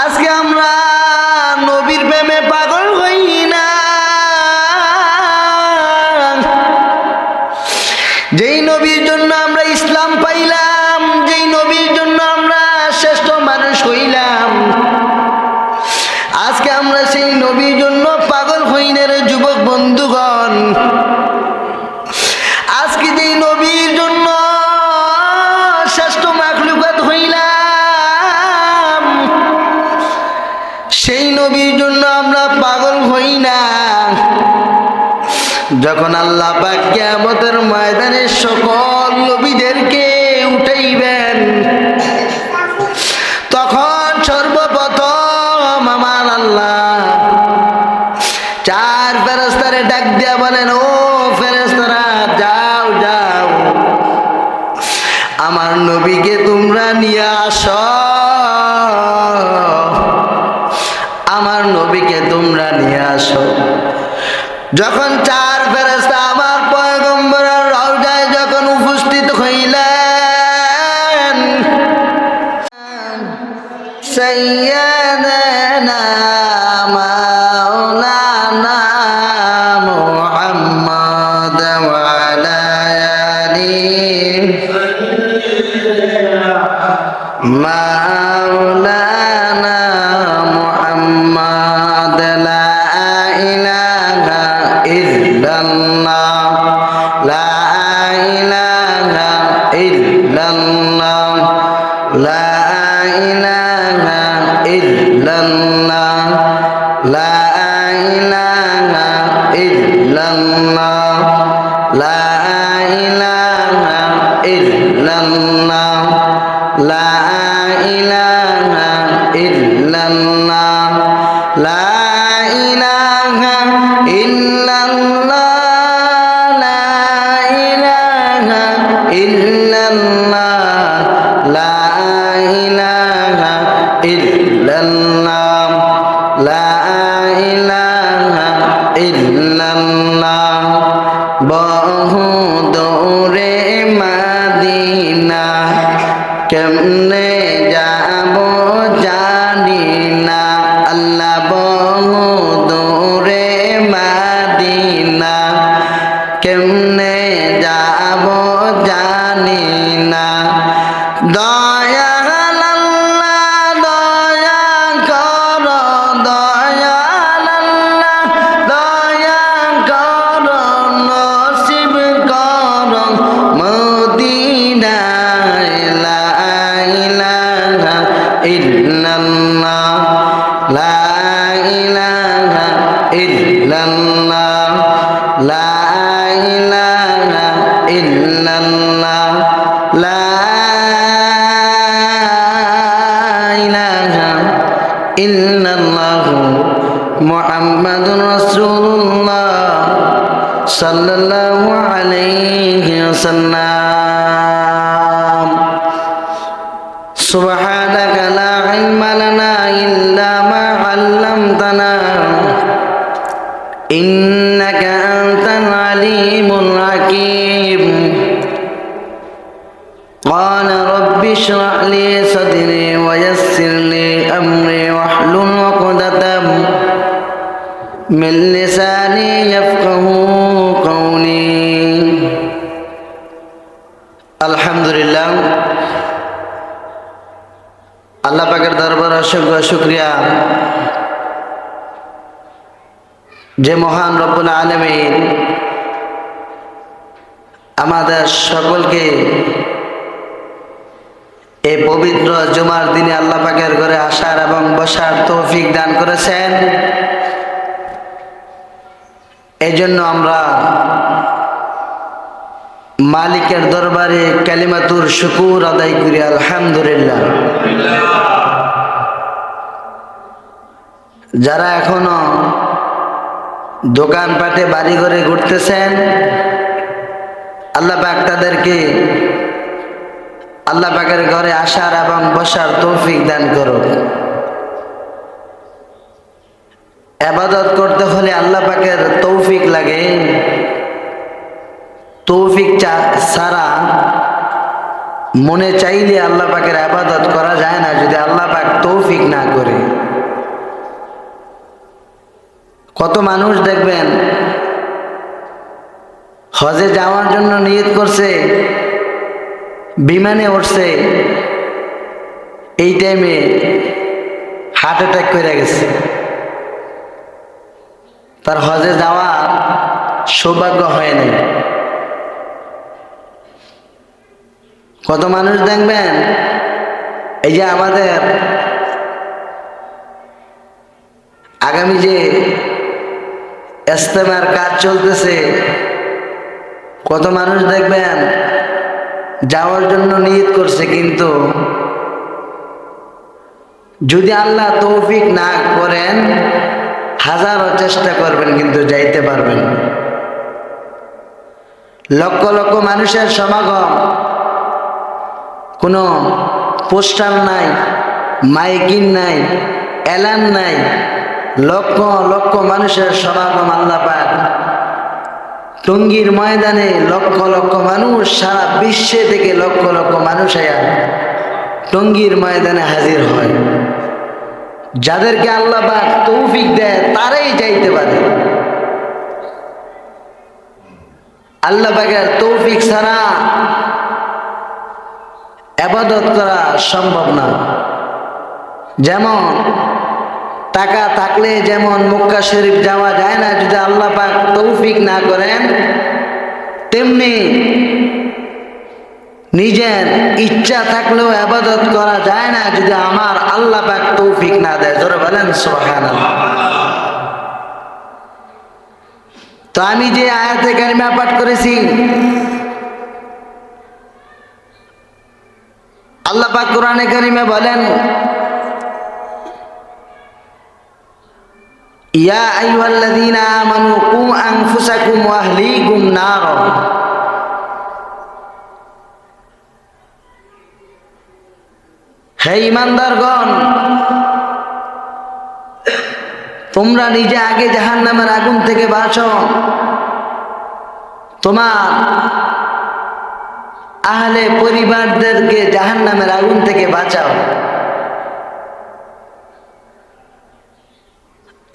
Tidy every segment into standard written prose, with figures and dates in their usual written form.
আজকে আমরা নবীর প্রেমে পাগল হই না। যেই নবীর জন্য আমরা ইসলাম পাইলাম, যেই নবীর জন্য আমরা শ্রেষ্ঠ মানুষ হইলাম, আজকে আমরা সেই নবীর জন্য পাগল হই না রে যুবক বন্ধুগণ। আজকে যেই নবীর জন্য শ্রেষ্ঠ মাখলুকাত হইলাম, সেই নবীর জন্য আমরা পাগল হই না। যখন আল্লাহ পাক কিয়ামতের ময়দানে সকল নবীদেরকে উঠাইবেন, তখন সর্বপ্রথম আমার আল্লাহ চার ফেরেশতারে ডাক দিয়া বলেন, ও ফেরেশতারা যাও যাও, আমার নবীকে তোমরা নিয়ে আসো, আমার নবীকে তোমরা নিয়ে আসো। যখন চার ফেরেশতা আমার পয়গম্বরের রওজায় যখন উপস্থিত হইলেন, সাইয়্যিদানা মাওলানা মুহাম্মদ ওয়া আলা আলিহি মাওলানা মুহাম্মদ লা ইলাহা ইল্লাল্লাহ লা ইলাহা ইল্লাল্লাহ লা ইলাহা ইল্লাল্লাহ লা ইলাহা ইল্লাল্লাহ লা ইলাহা ইল্লাল্লাহ লা ইলাহা ইল্লাল্লাহ লা ইলাহা ইল্লাল্লাহ লা ইলাহা ইল্লাল্লাহ লা ইলাহা ইল্লাল্লাহ লা ইলাহা ইল্লাল্লাহ। বহু দূরে মদিনা কেমনে যাব জানি না, আল্লাহ বহু দূরে মদিনা কেমনে যাব জানি না। দয়াল আল্লাহ দয়া করো, দয়াল আল্লাহ দয়া করো, নসিব করো মদিনায় লা ইলাহা ইল্লাল্লাহ লা ইলাহা ইল্লাল্লাহ লা ইলাহা ইল্লাল্লাহ লা ইলাহা ইল্লাল্লাহ মুহাম্মাদুর রাসূলুল্লাহ সাল্লাল্লাহু আলাইহি ওয়াসাল্লাম। সুবহানাকা লা ইলমা লানা ইল্লা মা 'আল্লামতানা ইন্নাকা আনতাল আলিমুল হাকীম। قال رب اشرح لي صدري ويسر لي أمري واحلل عقدة من لساني يفقهوا قولي। আলহামদুলিল্লাহ, আল্লাহ পাকের দরবারে অসংখ্য শুকরিয়া যে মহান রব্বুল আলামিন আমাদের সকলকে এই পবিত্র জুমার দিনে আল্লাহ পাকের ঘরে আসার এবং বসার তৌফিক দান করেছেন। এই জন্য আমরা মালিকের দরবারে কালিমাতুর শুকুর আদায় করি, আলহামদুলিল্লাহ। যারা এখনো দোকানপাটে বাড়ি ঘরে ঘুরতেছেন, আল্লাহ পাক তাদেরকে আল্লাহ পাকের ঘরে আসার এবং বসার তৌফিক দান করুন। ইবাদত করতে হলে আল্লাহ পাকের তৌফিক লাগে, তৌফিক ছাড়া মনে চাইলে আল্লাহ পাকের ইবাদত করা যায় না, যদি আল্লাহ পাক তৌফিক না করে। কত মানুষ দেখবেন হজে যাওয়ার জন্য নিয়ত করছে, বিমানে উঠছে, এই টাইমে হার্ট অ্যাটাক করে গেছে, তার হজে যাওয়ার সৌভাগ্য হয় নাই। কত মানুষ দেখবেন এই যে আমাদের আগামী যে ইজতেমার কাজ চলতেছে, কত মানুষ দেখবেন যাওয়ার জন্য নিয়ত করছে, কিন্তু যদি আল্লাহ তৌফিক না করেন হাজারো চেষ্টা করবেন কিন্তু যাইতে পারবেন। লক্ষ লক্ষ মানুষের সমাগম, কোনো পোস্টার নাই, মাইকিং নাই, এলান নাই, লক্ষ লক্ষ মানুষের সমাগম আল্লাহ পাক টঙ্গীর ময়দানে লক্ষ লক্ষ মানুষ, সারা বিশ্বে থেকে লক্ষ লক্ষ মানুষ আয়া টঙ্গীর ময়দানে হাজির হয়। যাদেরকে আল্লাহ পাক তৌফিক দেয় তারাই যাইতে পারে, আল্লাহ পাকের তৌফিক ছাড়া ইবাদত করা সম্ভব না। যেমন টাকা থাকলে যেমন মক্কা শরীফ যাওয়া যায় না যদি আল্লাহ পাক তৌফিক না করেন, তেমনি নিজের ইচ্ছা থাকলেও ইবাদত করা যায় না যদি আমার আল্লাহ পাক তৌফিক না দেয়। জোরে বলেন সুবহানাল্লাহ। তো আমি যে আয়াতে কারিমা পাঠ করেছি, আল্লাহ পাক কোরআনে কারিমে বলেন, ইয়া আইয়ুহাল্লাযীনা আমানু কু আনফুসাকুম ওয়া আহলিকুম নার। হে ঈমানদারগণ, তোমরা নিজে আগে জাহান্নামের আগুন থেকে বাঁচো, তোমার আহলে পরিবারদেরকে জাহান্নামের আগুন থেকে বাঁচাও।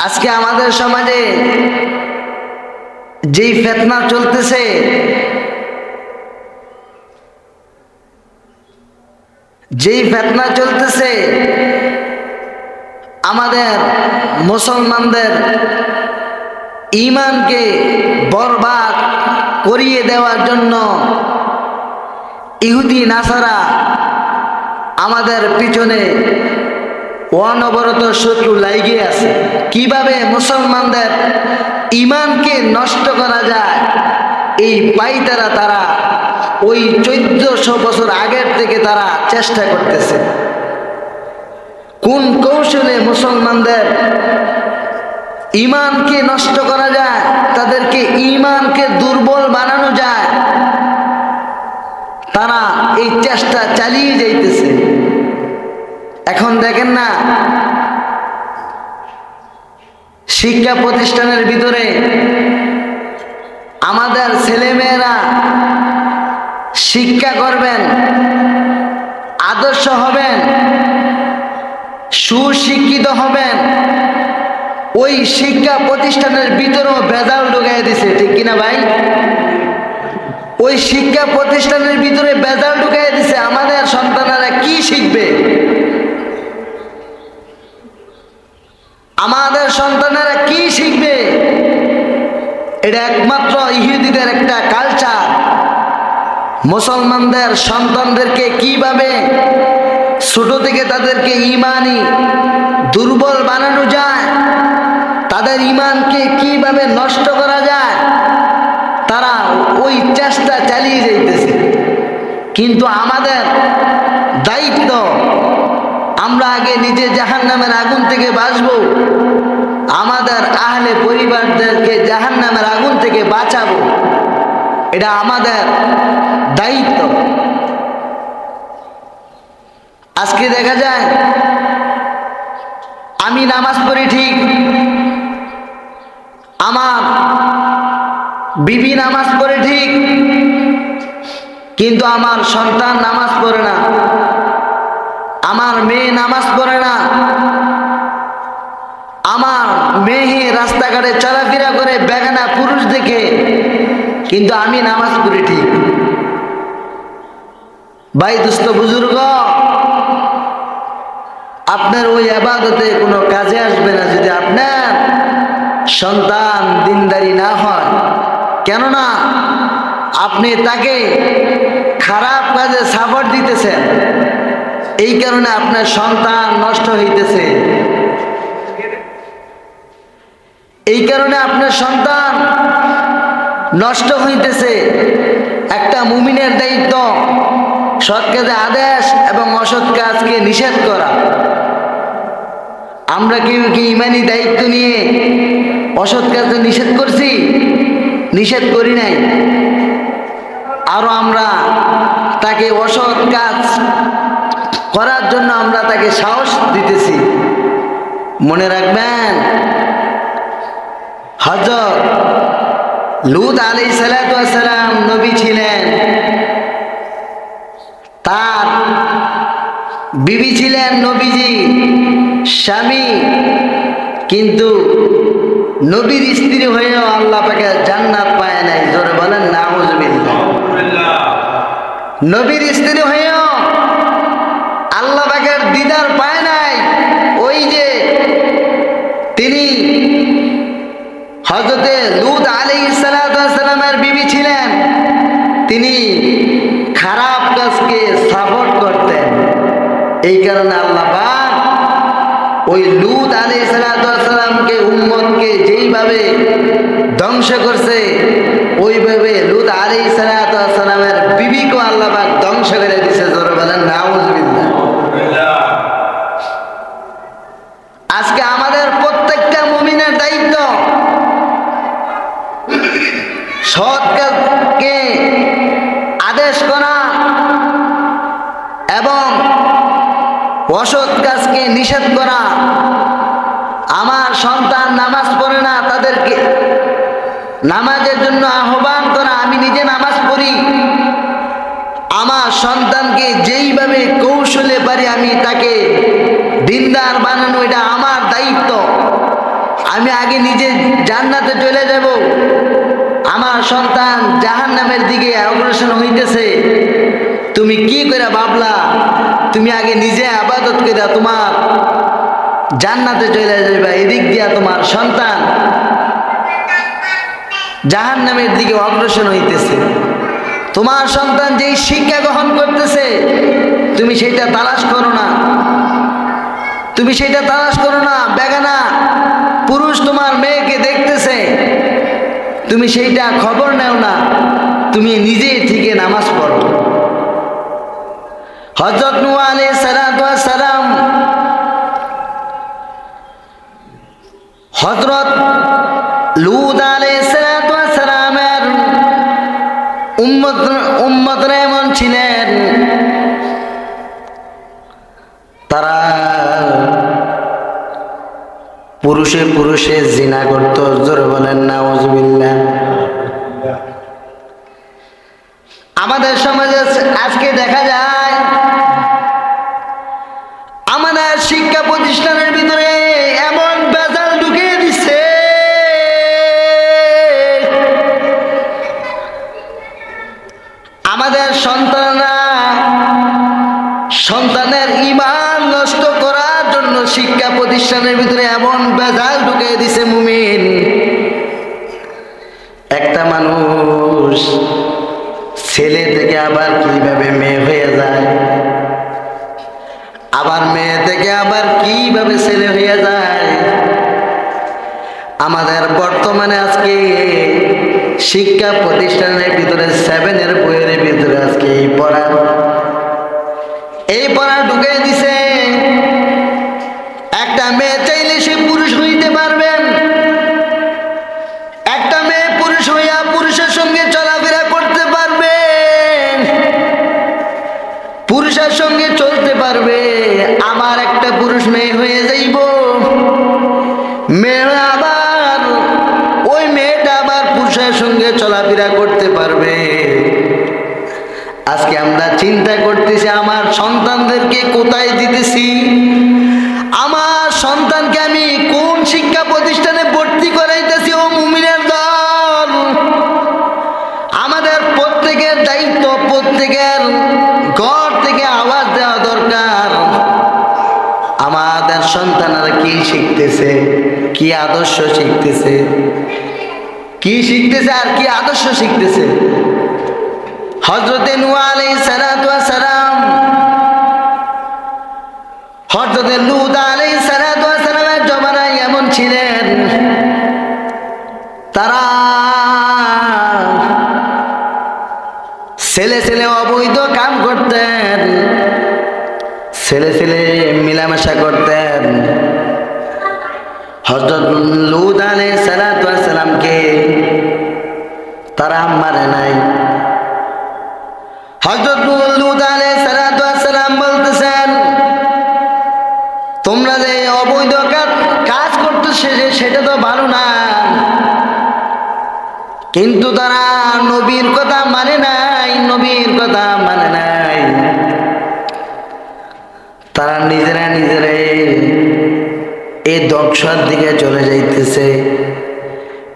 আজকে আমাদের সমাজে যেই ফিতনা চলতেছে, আমাদের মুসলমানদের ঈমানকে বরবাদ করিয়ে দেওয়ার জন্য ইহুদি নাসারা আমাদের পিছনে অনবরত শত্রু লাগিয়ে আছে। কিভাবে মুসলমানদের ঈমানকে নষ্ট করা যায় এই পাইতারা তারা ওই 1400 বছর আগের থেকে তারা চেষ্টা করতেছে। কোন কৌশলে মুসলমানদের ঈমানকে নষ্ট করা যায়, তাদেরকে ঈমানকে দুর্বল বানানো যায়, তারা এই চেষ্টা চালিয়ে যাইতেছে। এখন দেখেন না, শিক্ষা প্রতিষ্ঠানের ভিতরে আমাদের ছেলেমেয়েরা শিক্ষা করবেন, আদর্শ হবেন, সুশিক্ষিত হবেন, ওই শিক্ষা প্রতিষ্ঠানের ভিতরেও ভেজাল ঢুকাই দিছে, ঠিক কিনা ভাই? ওই শিক্ষা প্রতিষ্ঠানের ভিতরে ভেজাল ঢুকাই দিছে। আমাদের সন্তানেরা কি শিখবে? আমাদের সন্তানেরা কি শিখবে? এটা একমাত্র ইহুদিদের একটা কালচার। মুসলমানদের সন্তানদেরকে কিভাবে ছোট থেকে তাদেরকে ঈমানি দুর্বল বানানো যায়, তাদের ঈমানকে কিভাবে নষ্ট করা যায়, তারা ওই চেষ্টা চালিয়ে যাইতেছে। কিন্তু আমাদের দায়িত্ব, আমরা আগে নিজে জাহান্নামের আগুন থেকে বাঁচবো, আমাদের আহলে পরিবারদেরকে জাহান্নামের আগুন থেকে বাঁচাবো, এটা আমাদের দায়িত্ব। আজকে দেখা যায় আমি নামাজ পড়ি ঠিক, আমার বিবি নামাজ পড়ে ঠিক, কিন্তু আমার সন্তান নামাজ পড়ে না, আমার মেয়ে নামাজ পড়ে না, আমার মেয়ে রাস্তাঘাটে কিন্তু আমি নামাজ পড়ি ঠিক। ভাই দোস্ত বুজুর্গ, আপনার ওই ইবাদতে কোনো কাজে আসবে না যদি আপনার সন্তান দিনদারি না হয়। কেননা আপনি তাকে খারাপ কাজে সাপোর্ট দিতেছেন, এই কারণে আপনার সন্তান নষ্ট হইতেছে। এই কারণে আপনার সন্তান নষ্ট হইতেছে। একটা মুমিনের দায়িত্ব সৎ কাজে আদেশ এবং অসৎ কাজকে নিষেধ করা। আমরা কেউ কি ইমানি দায়িত্ব নিয়ে অসৎ কাজে নিষেধ করছি? নিষেধ করি নাই। আরো আমরা তাকে অসৎ কাজ করার জন্য আমরা তাকে সাহস দিতেছি। মনে রাখবেন, হযরত লূত আলাইহিস সালাতু ওয়াস সালাম নবী ছিলেন, তার বিবি ছিলেন নবীজি স্বামী, কিন্তু নবীর স্ত্রী হয়েও আল্লাহ পাকে জান্নাত পায় নাই। জোরে বলেন নাউজুবিল্লাহ। নবীর স্ত্রী হয়েও আল্লাহ পাকের দিদার পায় নাই। ওই যে তিনি হযরতে লূত আলাইহিস সালাতু ওয়াস সালামের বিবি ছিলেন, তিনি খারাপ কাজকে সাপোর্ট করতেন। এই কারণে আল্লাহ পাক ওই লূত আলাইহিস সালাতু ওয়াস সালামকে উম্মতকে যেইভাবে ধ্বংস করছে, ওইভাবে লূত আলাইহিস সালাতু ওয়াস সালামের বিবিকে আল্লাহ পাক ধ্বংস করে দিয়েছে। জোরে বলেন নাউজুবিল্লাহ। আজকে আমাদের প্রত্যেকটা মুমিনের দায়িত্ব সৎ কাজকে আদেশ করা এবং অসৎ কাজকে নিষেধ করা। আমার সন্তান নামাজ পড়ে না, তাদেরকে নামাজের জন্য আহ্বান করা। আমি নিজে নামাজ পড়ি, আমার সন্তানকে যেইভাবে কৌশলে পারি আমি তাকে দিনদার বানানো, এটা আমার দায়িত্ব। আমি আগে নিজে জান্নাতে চলে যাব, আমার সন্তান জাহান্নামের দিকে অগ্রসর হইতেছে। তুমি কি করে ভাবলা তুমি আগে নিজে ইবাদত করে তোমার জান্নাতে চলে যাবে, এদিক দিয়া তোমার সন্তান জাহান্নামের দিকে অগ্রসর হইতেছে। তোমার সন্তান যেই শিক্ষা গ্রহণ করতেছে তুমি সেটা তালাশ করো না, তুমি সেটা তালাশ করো না। বেগানা পুরুষ তোমার মেয়েকে দেখতেছে, তুমি সেইটা খবর নেও না, তুমি নিজে থেকে নামাজ পড়ো। হযরত নূহ আলাইহিস সালাতু ওয়াস সালাম হযরত লূত আলাইহিস সালাতু ওয়াস সালামের উম্মতরা এমন ছিলেন, তারা পুরুষে পুরুষে জিনা করত। জোরে বলেন নাউজুবিল্লাহ। আমাদের সমাজে আজকে দেখা যায় আমাদের শিক্ষা প্রতিষ্ঠানের ভিতরে এমন বেজাল ঢুকিয়ে দিচ্ছে, আমাদের সন্তানের ঈমান নষ্ট করার জন্য শিক্ষা প্রতিষ্ঠানের ভিতরে এমন বেজাল ঢুকিয়ে দিছে। মুমিন একটা মানুষ ছেলে থেকে আবার কিভাবে মেয়ে হয়ে যায়, আবার মেয়ে থেকে আবার কিভাবে ছেলে হয়ে যায়। আমাদের বর্তমানে আজকে শিক্ষা প্রতিষ্ঠানের ভিতরে 7-এর বইয়ের ভিতরে আজকে এই পড়া ঢুকে দিছে। একটা মেয়ে চাইলে সে পুরুষ হইতে পারবেন, একটা মেয়ে পুরুষ হইয়া পুরুষের সঙ্গে চলাফেরা করতে পারবে, পুরুষের সঙ্গে চলতে পারবে। আমার একটা পুরুষ মেয়ে হয়ে যাইব, মেয়ে আবার ওই মেয়েটা আবার পুরুষের সঙ্গে চলাফেরা করতে পারবে। আজকে আমরা চিন্তা করতেছি আমার সন্তানদেরকে কোথায় দিতেছি, আমার সন্তানকে আমি কোন শিক্ষা প্রতিষ্ঠানে ভর্তি করাইতেছি। ও মুমিনের দল, সন্তানরা কি শিখতেছে, কি আদর্শ শিখতেছে, কি শিখতেছে আর কি আদর্শ শিখতেছে। হযরতে নূহ আলাইহিস সালাতু ওয়াস সালাম, হযরতে লূত আলাইহিস সালাতু ওয়াস সালামের জমানায় এমন ছিলেন, তারা ছেলে ছেলে অবৈধ কাম করতেন, ছেলে ছেলে মিলামেশা করতেন। হযরত লূত আলাইহিস সালাতু ওয়াস সালামকে তারা মারে নাই। হযরত লূত আলাইহিস সালাতু ওয়াস সালাম বলতেছেন, তোমরা যে অবৈধ কাজ করতেছে সেটা তো ভালো না, কিন্তু তারা নবীর কথা মানে নাই, নবীর কথা মানে নাই। তারা নিজেরা এই ধ্বংসের দিকে চলে যাইতেছে।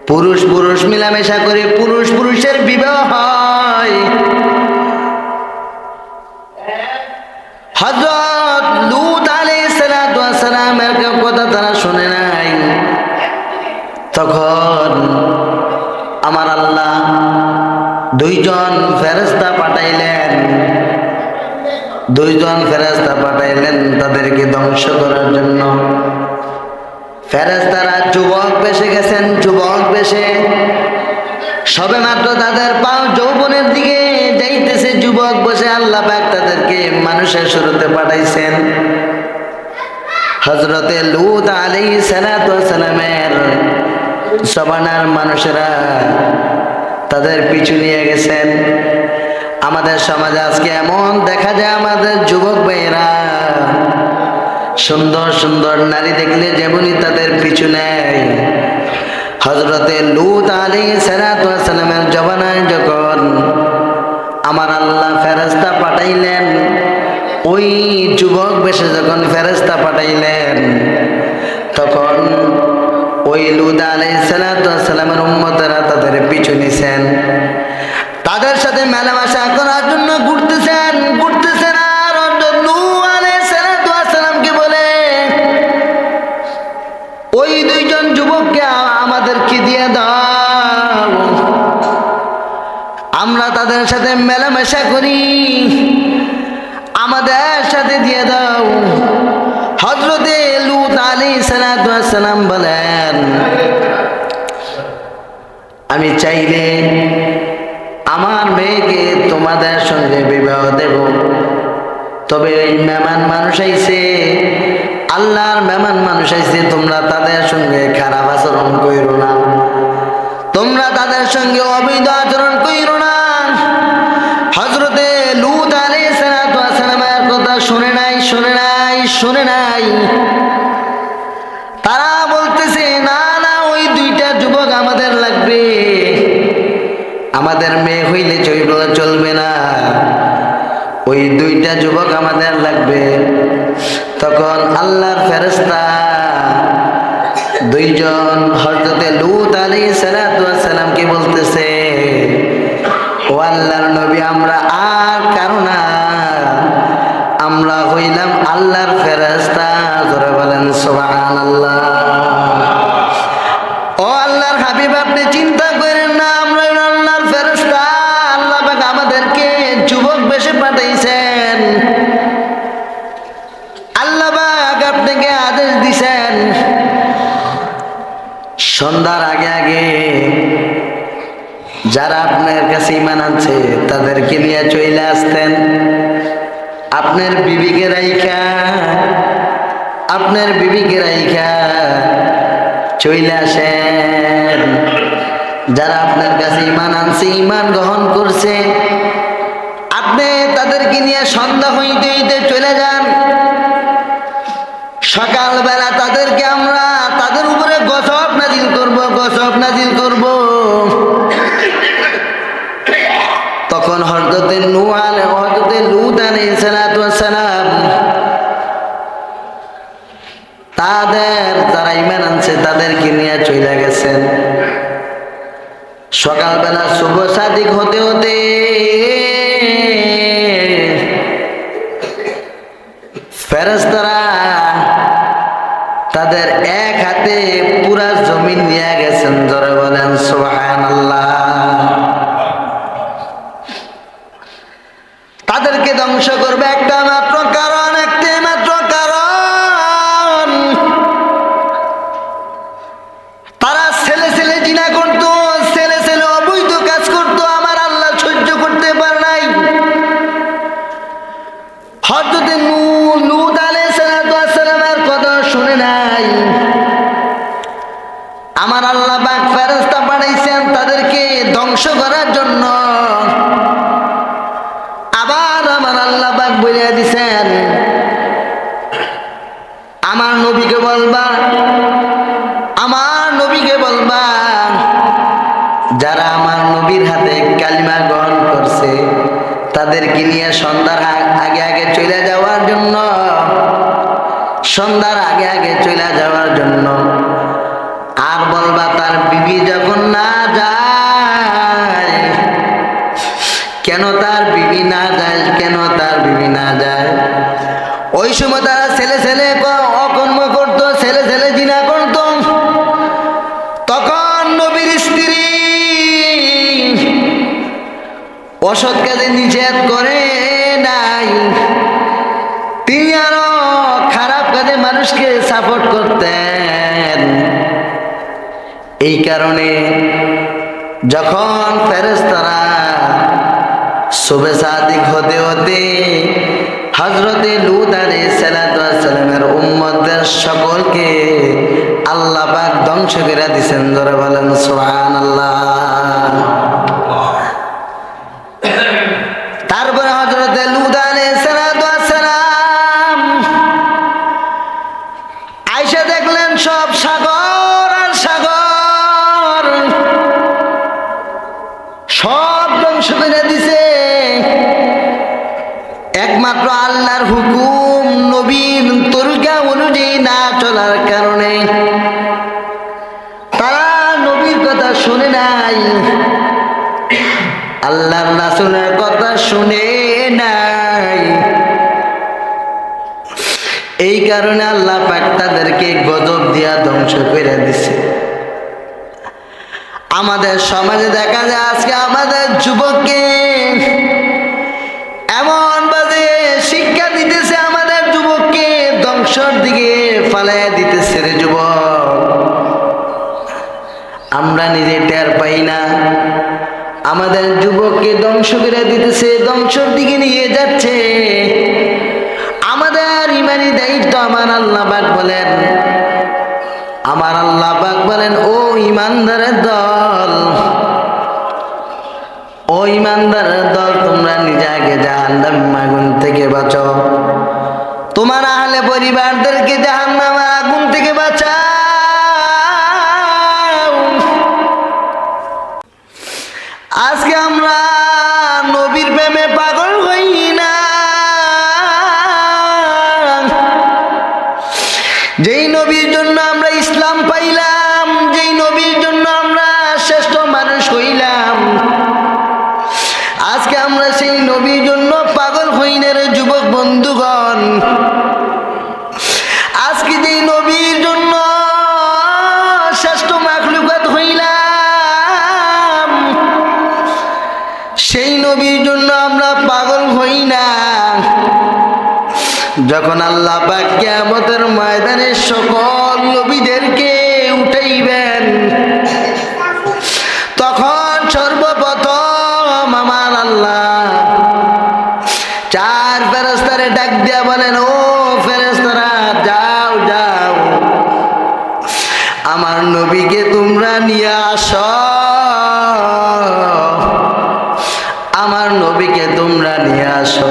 পুরুষ পুরুষ মিলামেশা করে পুরুষ পুরুষের বিবাহ হয়। হযরত লূত আলাইহিস সালাতু ওয়াস সালামের কথা তারা শুনে নাই। তখন আমার আল্লাহ দুইজন ফেরেশতা পাঠাইলেন, দুইজন ফেরেশতা পাঠাইলেন তাদেরকে ধ্বংস করার জন্য। ফেরেশতারা যুবক বেশে গেছেন, যুবক বেশে সবে মাত্র তাদের পাও যৌবনের দিকে যাইতেছে, যুবক বসে আল্লাহ পাক তাদেরকে মানুষের শুরুতে পাঠাইছেন। হযরতে লূত আলাইহিস সালাতু ওয়াস সালামের জমানার মানুষেরা তাদের পিছু নিয়ে গেছেন। আমাদের সমাজে আজকে এমন দেখা যায়, আমাদের যুবক ভাইয়েরা সুন্দর সুন্দর নারী দেখলে যেমনই তাদের পিছু নেয়। হযরতে লূত আলাইহিস সালাতু ওয়াস সালামের জমানায় যখন আমার আল্লাহ ফেরেশতা পাঠাইলেন, ওই যুবক বেশে যখন ফেরেশতা পাঠাইলেন, তখন ওই লূত আলাইহিস সালাতু ওয়াস সালামের উম্মতেরা তাদের পিছু নিছেন, তাদের সাথে মেলামেশা করার জন্য ঘুরতেছেন। আর নূহ আলাইহিস সালাতু ওয়াস সালামকে বলে, ওই দুইজন যুবককে আমাদেরকে দিয়ে দাও, আমরা তাদের সাথে মেলামেশা করি, আমাদের সাথে দিয়ে দাও। হযরতে লূত আলাইহিস সালাতু ওয়াস সালাম বলেন, আমি চাইলে আমার মেয়েকে তোমাদের সঙ্গে বিবাহ দেব, তবে ওই মেহমান মানুষ আইছে, আল্লাহর মেহমান মানুষ আইছে, তোমরা তাদের সঙ্গে খারাপ আচরণ কইরো না, তোমরা তাদের সঙ্গে অবৈধ আচরণ কইরো না। হযরতে লূত আলাইহিস সালাতু ওয়াস সালামের কথা শুনে নাই। তারা বলতেছে, না না, ওই দুইটা যুবক আমাদের লাগবে, আমাদের মেয়ে হইলে চলবে না, ওই দুইটা যুবক আমাদের লাগবে। তখন আল্লাহর ফেরেশতা দুইজন হযরতে লূত আলাইহিস সালাতু ওয়াস সালামকে বলতেছে, ও আল্লাহর নবী, আমরা আর কারো না, আমরা হইলাম আল্লাহর ফেরেশতা। জোরে বলেন সুবহানাল্লাহ। ও আল্লাহর হাবিব, আপনি চিন্তা করেন না, আমরা আল্লাহর ফেরেশতা, আল্লাহ পাক আমাদেরকে যুবক বেশে পাঠাইছেন, আল্লাহ পাক আপনাকে আদেশ দিছেন সন্ধ্যার আগে আগে যারা আপনার কাছে ঈমান আনছে তাদেরকে নিয়ে চলে আসতেন। আপনার বিবিকে রাইখা চলে আসেন। যারা আপনার কাছে ঈমান আনছে, ঈমান গ্রহণ করছে, আপনি তাদেরকে নিয়ে সন্ধ্যা হইতে হইতে চলে যান। সকালবেলা তাদেরকে আমরা তাদের উপরে গজব নাজিল করব। তখন হযরতে লূত আলাইহিস সালাতু ওয়াস সালাম তাদের যারা ঈমান আনছে তাদেরকে নিয়ে চলে গেছেন। সকালবেলা শুভ সাদিক হতে হতে ফেরেশতারা তাদের এক হাতে পুরা জমিন নিয়ে গেছেন। জোরে বলেন সুবহানাল্লাহ। তাদেরকে ধ্বংস করবে একটা মাত্র কারণ, একটি মাত্র কারণ, তারা ছেলে ছেলে জিনা করত, ছেলে ছেলে অবৈধ কাজ করত। আমার আল্লাহ সহ্য করতে পারে নাই। হযরত লূত আলাইহিস সালামের কথা শুনে নাই। আমার আল্লাহ পাক ফেরেশতা পাঠাইছেন তাদেরকে ধ্বংস করার জন্য। আবার আমার আল্লাহ পাক বলে দিয়েছেন, আমার নবীকে বলবা, আমার নবীকে বলবা, যারা আমার নবীর হাতে কালিমা গ্রহণ করছে তাদেরকে নিয়ে সন্ধ্যার আগে আগে চলে যাওয়ার জন্য, সন্ধ্যার আগে আগে চলে যাওয়ার জন্য। আর বলবা তার বিবি যখন না যায়, কেন তার বিবি না যায়, কেন তার বিবি না যায়? ওই সময় তারা ছেলে ছেলে অকর্ম করত, ছেলে ছেলে জিনা করত। তখন নবীর স্ত্রী অসৎ কাজে নিষেধ করে নাই, তিনি আরো খারাপ কাজে মানুষকে সাপোর্ট করতেন। এই কারণে যখন ফেরেশতারা সুবে সাদিক হতে হতে হযরতে লূত আলাইহিস সালামের উম্মতদের সকলকে আল্লাহ পাক ধ্বংস করে দিয়েছেন। জোরে বলেন সুবহানাল্লাহ। তারপরে হযরতে লূত আলাইহিস সালাম আয়েশা দেখলেন সব সাগর আর সাগর, সব ধ্বংস করে দিছে। একমাত্র আল্লাহর হুকুম নবীর তরিকা অনুযায়ী না চলার কারণে তারা নবীর কথা শুনে নাই, আল্লাহর রাসূলের কথা শুনে নাই। এই কারণে আল্লাহ পাক তাদেরকে গজব দিয়া ধ্বংস করে দিছে। আমাদের সমাজে দেখা যায় আজকে আমাদের যুবককে এমন বাজে শিক্ষা দিতেছে, আমাদের যুবককে ধ্বংসের দিকে ফালাইয়া দিতেছে। রে যুবক, আমরা নিজে টের পাই না, আমাদের যুবককে ধ্বংস করে দিতেছে, ধ্বংসের দিকে নিয়ে যাচ্ছে। আমাদের ইমানি দায়িত্ব, আমার আল্লাহ পাক বলেন, আমার আল্লাহ পাক বলেন, ও ইমানদারের দল, ও ইমানদারের দল, তোমরা নিজে আগে জাহান্নামের আগুন থেকে বাঁচো, তোমার আহলে পরিবারদেরকে জাহান্নামের আগুন থেকে বাঁচাও। আজকে আমরা নবীর প্রেমে পাগল হই না। যেই নবীর জন্য আমরা ইসলাম পাইলাম, যেই নবীর জন্য আমরা শ্রেষ্ঠ মানুষ হইলাম, আজকে আমরা সেই নবীর জন্য পাগল হই না। রে যুবক বন্ধুগণ, আজকে যেই নবীর জন্য শ্রেষ্ঠ মাখলুকাত হইলাম, সেই নবীর জন্য আমরা পাগল হই না। যখন আল্লাহ পাক কিয়ামতের ময়দানে সকল নবীদেরকে উঠাইবেন, তখন সর্বপ্রথম আমার আল্লাহ চার ফেরেশতারে ডাক দিয়া বলেন, ও ফেরেশতারা, যাও যাও, আমার নবীকে তোমরা নিয়ে আসো, আমার নবীকে তোমরা নিয়ে আসো।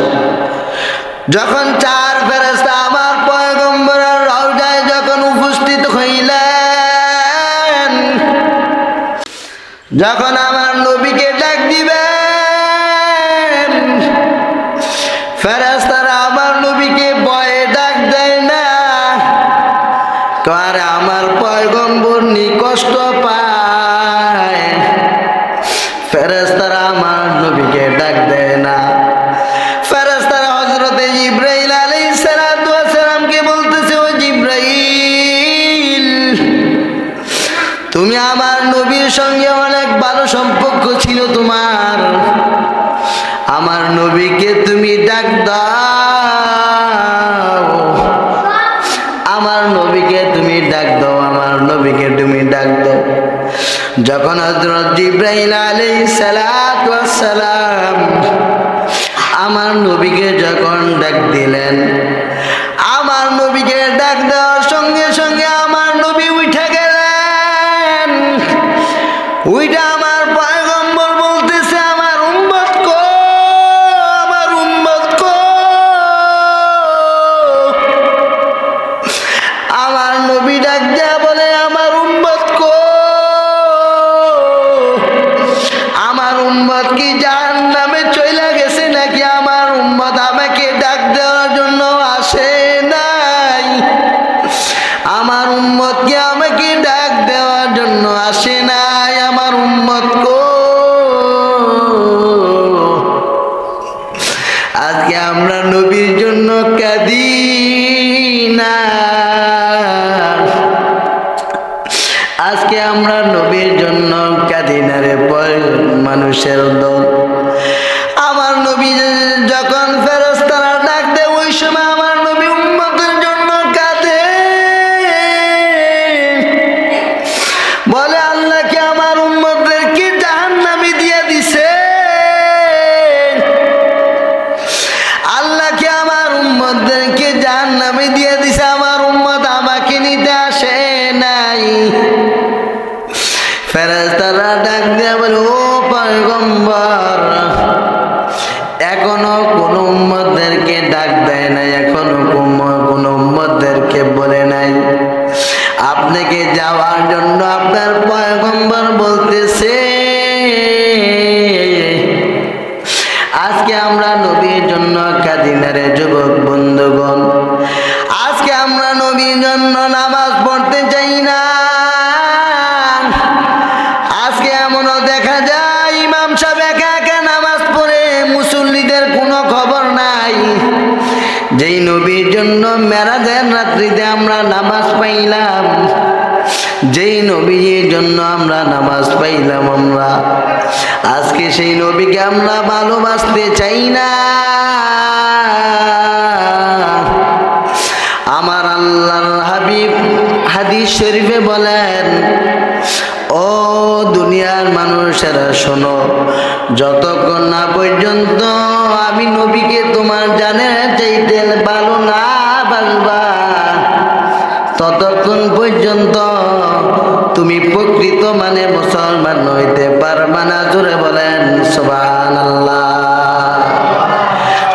যখন চার ফেরেশতা আমার পয়গম্বরের রওজায় যখন উপস্থিত হইলেন, যখন আমার নবীকে ডাক দিবেন, ফেরেশতারা আমার নবীকে ভয়ে ডাক দেয় না, কারণ আমার পয়গম্বর কষ্ট পায়। ফেরেশতারা আমার নবীকে ডাক দেয় না। ফেরেশতারা হযরতে জিবরাইল আলাইহিস সালামকে বলতেছে, ও জিবরাইল, নবীকে তুমি ডাক দাও, আমার নবীকে তুমি ডাক দাও, আমার নবীকে তুমি ডাক দাও। যখন হযরত জিবরাইল আলাইহিস সালাতু ওয়াস সালাম আমার নবীকে যখন ডাক দিলেন, আমার নবীকে ডাক দেওয়ার সঙ্গে সঙ্গে আমার নবী উঠে গেলেন। উইটা আমার পয়গম্বর বলতেছে, আমার উম্মত কো, আমার উম্মত কো। আমার নবী ডাক দেয়া বলে, আমার উম্মত কো, আমার উম্মত কি জাহান্নামে চলে গেছে নাকি? আমার উম্মত আমাকে ডাক দেওয়ার জন্য আসে নাই? আমার উম্মত কি আমাকে ডাক দেওয়ার জন্য আসে নাই? আমার উম্মত কো। আজকে আমরা নবীর জন্য কাঁদি না, আজকে আমরা নবীর জন্য কাঁদি না রে মানুষের দল। আমার নবী যখন ফেরেশতারা ডাক দেয়, ওই সময় আমার নবী উম্মতের জন্য কাঁদে, বলে আল্লাহ কি আমার উম্মতদেরকে জাহান্নামে দিয়ে দিছে? আল্লাহ কি আমার উম্মতদেরকে জাহান্নামে দিয়ে দিছে? আমার উম্মত আমাকে নিতে আসে নাই। ফেরেশতারা ডাক দিয়ে বলে, ও পয়গম্বর, এখনো কোন উম্মতদেরকে ডাক দেয় নাই, এখনো কোন উম্মতদেরকে বলে নাই আপনাকে যাওয়ার জন্য। আপনার পয়গম্বর বলতেছে, আজকে আমরা নবীর জন্য কাঁদি না রে যুবক বন্ধুগণ। আজকে আমরা নবীর জন্য নামাজ পড়তে চাই না। আজকে এমনও দেখা যায় ইমাম সাহেব একা একা নামাজ পড়ে, মুসল্লিদের কোনো খবর নাই। যেই নবীর জন্য মেরাজের রাত্রিতে আমরা নামাজ পাইলাম, যেই নবীর জন্য আমরা নামাজ পাইলাম, আমরা আজকে সেই নবীকে আমরা ভালোবাসতে চাই না। আমার আল্লাহর হাবিব হাদিস শরীফে বলেন, ও দুনিয়ার মানুষেরা শোনো, যতক্ষণ না পর্যন্ত আমি নবীকে তোমার জানের চাইতে ভালো না বাসবা, ততক্ষণ পর্যন্ত তুমি প্রকৃত মানে মুসলমান হইতে পারবা না। জোরে বলেন সুবহানাল্লাহ।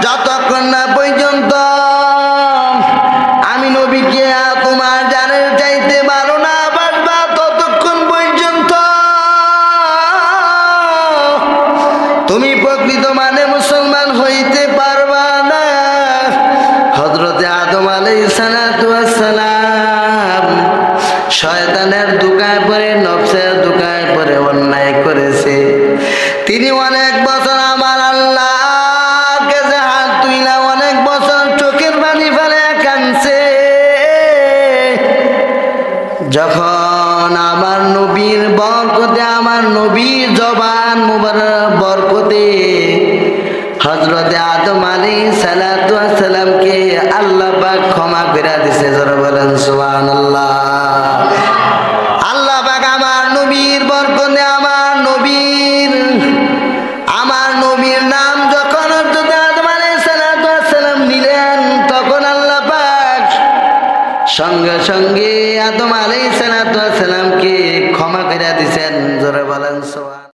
যতক্ষণ না পর্যন্ত আমি নবীকে তোমার জানের চাইতে ভালো না বাসবা, ততক্ষণ পর্যন্ত তুমি প্রকৃত মানে মুসলমান হইতে পারবা না। হযরতে আদম আলাইহিস সালাতু ওয়াস সালাম শয়তানের ধোঁকায় পড়ে, নফসের ধোঁকায় পড়ে অন্যায় করেছে। তিনি অনেক বছর আমার আল্লাহর কাছে হাত তুইলা অনেক বছর চোখের পানি ফেলে কাঁদছে। যখন আমার নবীর বরকতে, আমার নবীর জবান মুবারক বরকতে হযরতে আদম আলাইহিস সালাতু ওয়াস সালামকে আল্লাহ পাক ক্ষমা করে দিয়েছে। যারা বলেন সুবহানাল্লাহ। আল্লাহ পাক আমার নবীর বরকতে, আমার নবীর নাম যখন হযরতে আদম আলাইহিস সালাতু ওয়াস সালাম নিলেন, তখন আল্লাহ পাক সঙ্গে সঙ্গে আদম আলাইহিস সালাম